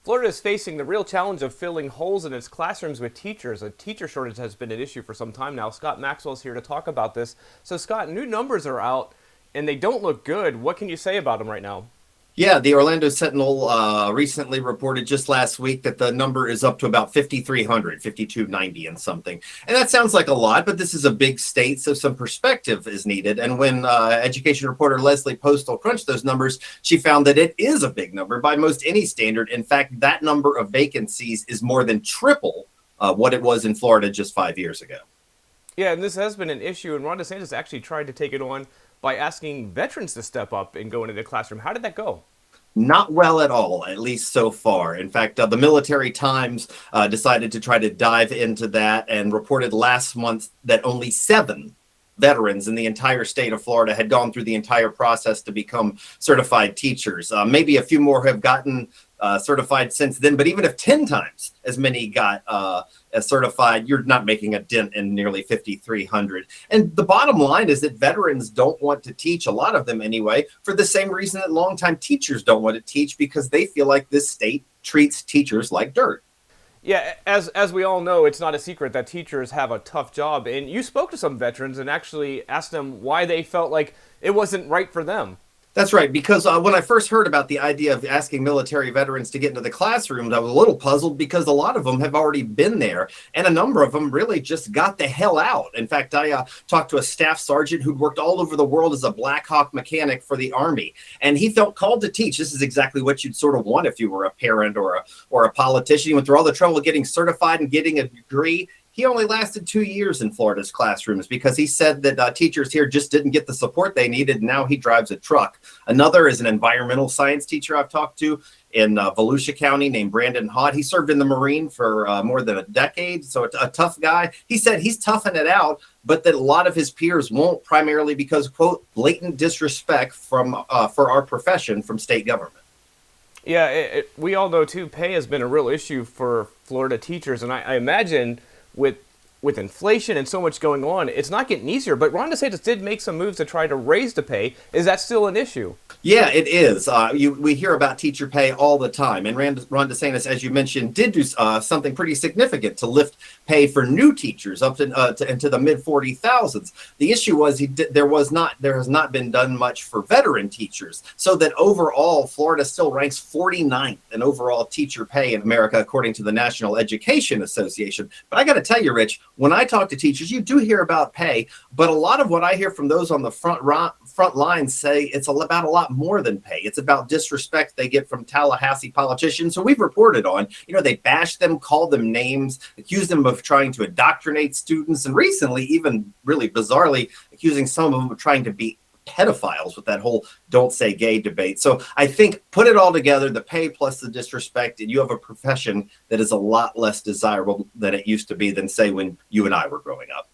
Florida is facing the real challenge of filling holes in its classrooms with teachers. A teacher shortage has been an issue for some time now. Scott Maxwell's here to talk about this. So, Scott, new numbers are out and they don't look good. What can you say about them right now? Yeah, the Orlando Sentinel recently reported just last week that the number is up to about 5,300, 5,290 and something. And that sounds like a lot, but this is a big state, so some perspective is needed. And when education reporter Leslie Postal crunched those numbers, she found that it is a big number by most any standard. In fact, that number of vacancies is more than triple what it was in Florida just 5 years ago. Yeah, and this has been an issue, and Ron DeSantis actually tried to take it on by asking veterans to step up and go into the classroom. How did that go? Not well at all, at least so far. In fact, the Military Times decided to try to dive into that and reported last month that only 7 veterans in the entire state of Florida had gone through the entire process to become certified teachers. Maybe a few more have gotten certified since then, but even if 10 times as many got as certified, you're not making a dent in nearly 5,300. And the bottom line is that veterans don't want to teach, a lot of them anyway, for the same reason that longtime teachers don't want to teach, because they feel like this state treats teachers like dirt. Yeah, as we all know, it's not a secret that teachers have a tough job. And you spoke to some veterans and actually asked them why they felt like it wasn't right for them. That's right, because when I first heard about the idea of asking military veterans to get into the classrooms, I was a little puzzled because a lot of them have already been there, and a number of them really just got the hell out. In fact, I talked to a staff sergeant who'd worked all over the world as a Black Hawk mechanic for the Army, and he felt called to teach. This is exactly what you'd sort of want if you were a parent or a politician. You went through all the trouble of getting certified and getting a degree. He only lasted 2 years in Florida's classrooms because he said that teachers here just didn't get the support they needed. And now he drives a truck. Another is an environmental science teacher I've talked to in Volusia County named Brandon Hott. He served in the Marine for more than a decade, so a tough guy. He said he's toughing it out, but that a lot of his peers won't, primarily because, quote, blatant disrespect from for our profession from state government. Yeah, we all know too, pay has been a real issue for Florida teachers, and I imagine with inflation and so much going on, it's not getting easier. But Ron DeSantis did make some moves to try to raise the pay. Is that still an issue? Yeah, it is. We hear about teacher pay all the time. And Ron DeSantis, as you mentioned, did do something pretty significant to lift pay for new teachers up into the mid 40,000s. The issue was there has not been done much for veteran teachers. So that overall, Florida still ranks 49th in overall teacher pay in America, according to the National Education Association. But I got to tell you, Rich, when I talk to teachers, you do hear about pay, but a lot of what I hear from those on the front lines say it's about a lot more than pay. It's about disrespect they get from Tallahassee politicians. So we've reported on, they bash them, call them names, accuse them of trying to indoctrinate students, and recently, even really bizarrely, accusing some of them of trying to be pedophiles with that whole don't say gay debate. So I think put it all together, the pay plus the disrespect, and you have a profession that is a lot less desirable than it used to be than, say, when you and I were growing up.